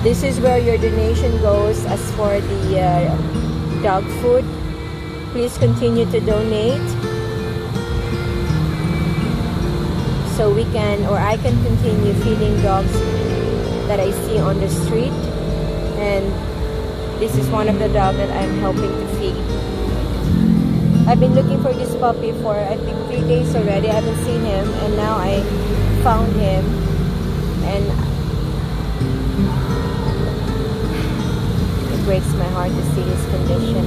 This is where your donation goes. As for the dog food, please continue to donate so we can, or I can continue feeding dogs that I see on the street. And this is one of the dogs that I'm helping to feed. I've been looking for this puppy for I think 3 days already. I haven't seen him, and now I found him, and it breaks my heart to see his condition.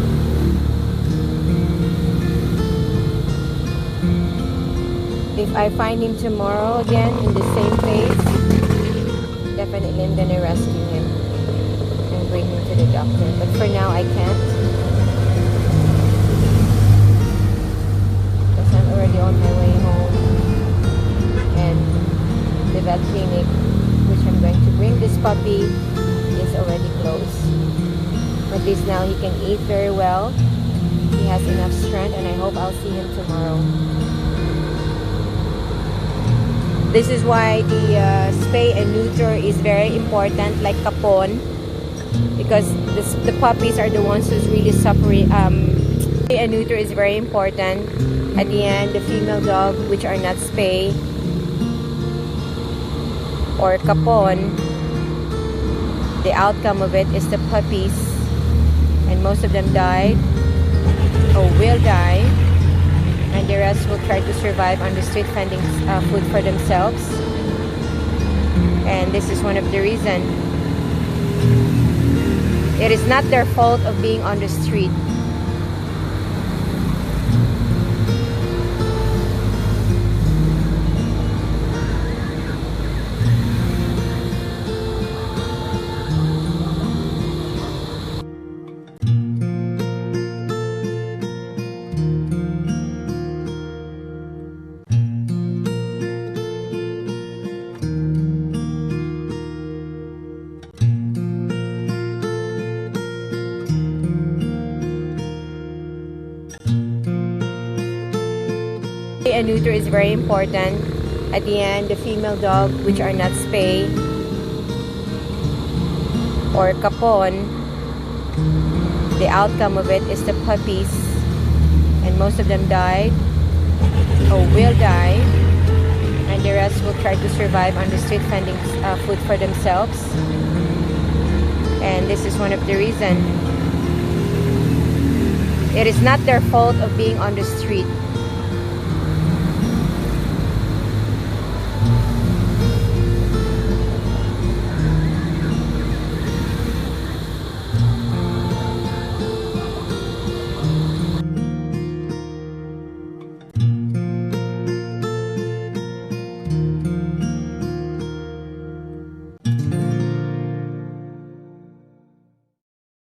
If I find him tomorrow again in the same place, definitely I'm gonna rescue him and bring him to the doctor. But for now, I can't, because I'm already on my way home, and the vet clinic which I'm going to bring this puppy is already closed. At least now he can eat very well. He has enough strength, and I hope I'll see him tomorrow. This is why the spay and neuter is very important, like kapon, because the puppies are the ones who's really suffering. Spay and neuter is very important. At the end, the female dog, which are not spay or kapon, the outcome of it is the puppies, and most of them died or will die, and the rest will try to survive on the street finding food for themselves. And this is one of the reasons. It is not their fault of being on the street. Spay and neuter is very important. At the end, the female dog, which are not spay or kapon, the outcome of it is the puppies, and most of them died or will die, and the rest will try to survive on the street finding food for themselves. And this is one of the reasons. It is not their fault of being on the street.